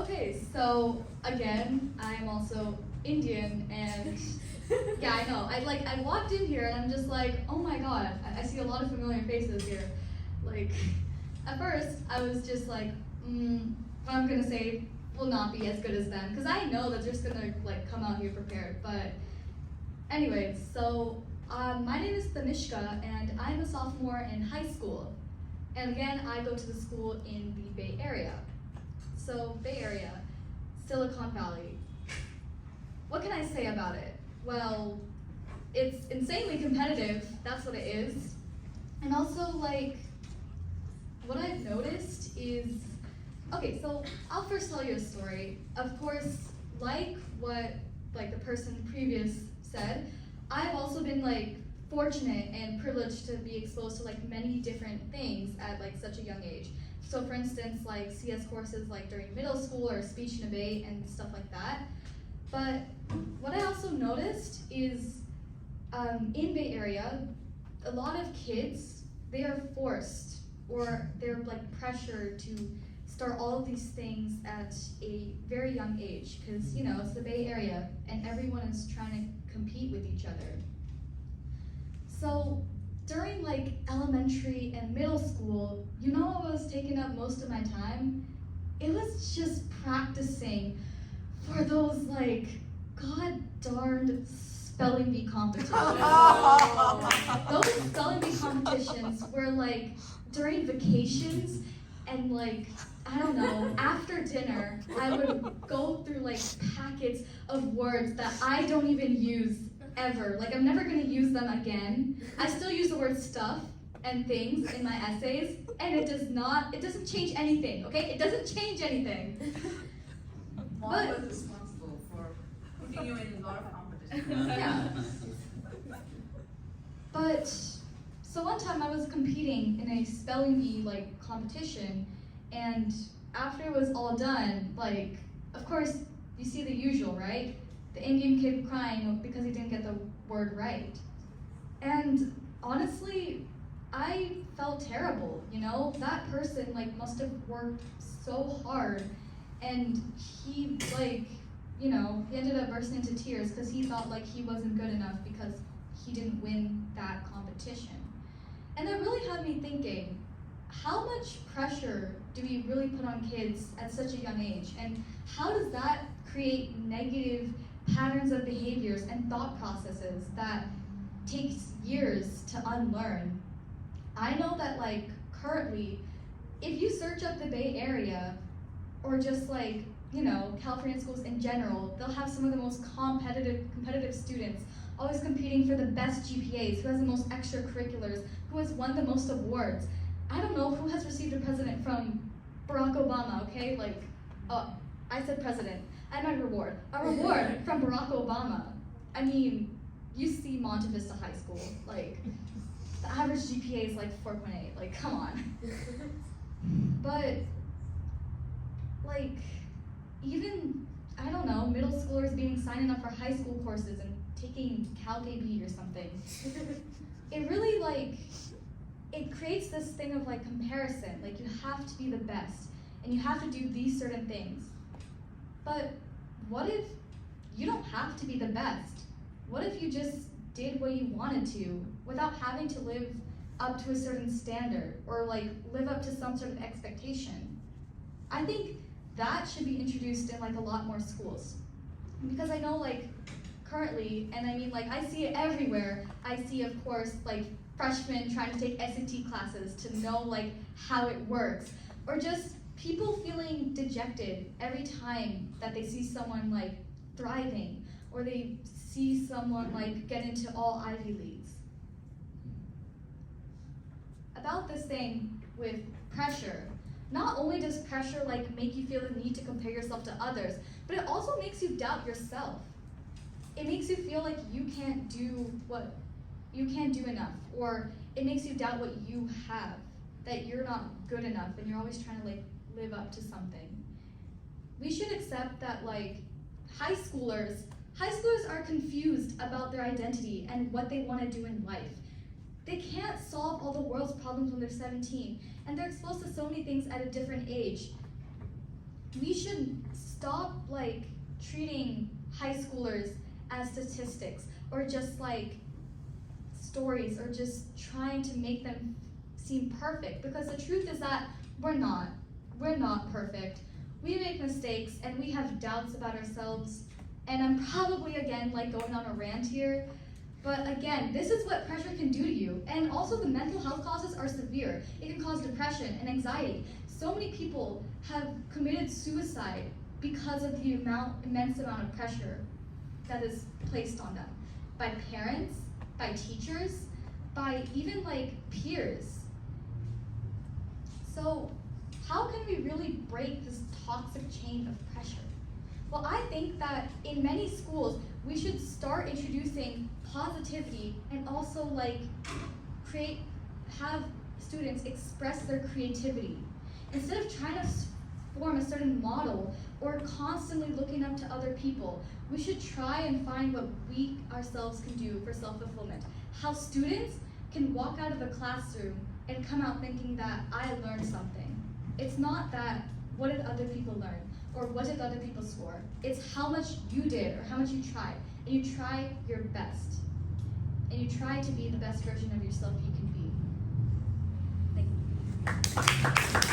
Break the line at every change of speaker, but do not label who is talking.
Okay, so again, I'm also Indian, and yeah, I know. I walked in here and I'm just like, oh my god, I see a lot of familiar faces here. Like, at first I was just like, what I'm gonna say will not be as good as them, because I know that they're just gonna like come out here prepared. But anyways, so my name is Tanishka, and I'm a sophomore in high school. And again, I go to the school in the Bay Area. So, Bay Area, Silicon Valley. What can I say about it? Well, it's insanely competitive, that's what it is. And also, like, what I've noticed is, okay, so I'll first tell you a story. Of course, like what the person previous said, I've also been fortunate and privileged to be exposed to many different things at such a young age. So for instance, CS courses during middle school or speech and debate and stuff like that. But what I also noticed is in Bay Area, a lot of kids, they are forced or they're pressured to start all of these things at a very young age, because it's the Bay Area and everyone is trying to compete with each other. So during elementary and middle school, what was taking up most of my time? It was just practicing for those god darned spelling bee competitions. Those spelling bee competitions were during vacations and I don't know, after dinner, I would go through packets of words that I don't even use ever. I'm never gonna use them again. I still use the word stuff and things in my essays, and it doesn't change anything, okay? It doesn't change anything.
Mom was responsible for putting you in a lot of competition.
Yeah. But, so one time I was competing in a spelling bee competition, and after it was all done, of course, you see the usual, right? The Indian kid crying because he didn't get the word right. And honestly, I felt terrible, That person must have worked so hard, and he he ended up bursting into tears because he felt he wasn't good enough because he didn't win that competition. And that really had me thinking, how much pressure do we really put on kids at such a young age? And how does that create negative patterns of behaviors and thought processes that takes years to unlearn? I know that currently, if you search up the Bay Area or just California schools in general, they'll have some of the most competitive students, always competing for the best GPAs, who has the most extracurriculars, who has won the most awards. I don't know who has received a president from Barack Obama, okay? I said president. I meant reward. A reward from Barack Obama. I mean, you see Monte Vista High School. The average GPA is 4.8. Come on. But, even, I don't know, middle schoolers being signing up for high school courses and taking Calc AB or something. It really, it creates this thing of comparison. You have to be the best, and you have to do these certain things. But what if you don't have to be the best? What if you just did what you wanted to without having to live up to a certain standard or live up to some sort of expectation? I think that should be introduced in a lot more schools. Because I know currently, and I mean I see it everywhere, I see of course freshmen trying to take SAT classes to know how it works, or just people feeling dejected every time that they see someone thriving, or they see someone get into all Ivy Leagues. About this thing with pressure, not only does pressure make you feel the need to compare yourself to others, but it also makes you doubt yourself. It makes you feel you can't do enough, or it makes you doubt what you have, that you're not good enough and you're always trying to live up to something. We should accept that high schoolers are confused about their identity and what they want to do in life. They can't solve all the world's problems when they're 17, and they're exposed to so many things at a different age. we should stop like treating high schoolers as statistics or just like stories or just trying to make them seem perfect, because the truth is that we're not perfect. We make mistakes and we have doubts about ourselves, and I'm probably again like going on a rant here, but again, this is what pressure can do to you. And also the mental health causes are severe. It can cause depression and anxiety. So many people have committed suicide because of the immense amount of pressure that is placed on them by parents, by teachers, by even like peers. So how can we really break this toxic chain of pressure? Well, I think that in many schools, we should start introducing positivity and also like have students express their creativity. Instead of trying to form a certain model or constantly looking up to other people, we should try and find what we ourselves can do for self-fulfillment. How students can walk out of a classroom and come out thinking that I learned something. It's not that what did other people learn or what did other people score. It's how much you did or how much you tried. And you try your best. And you try to be the best version of yourself you can be. Thank you.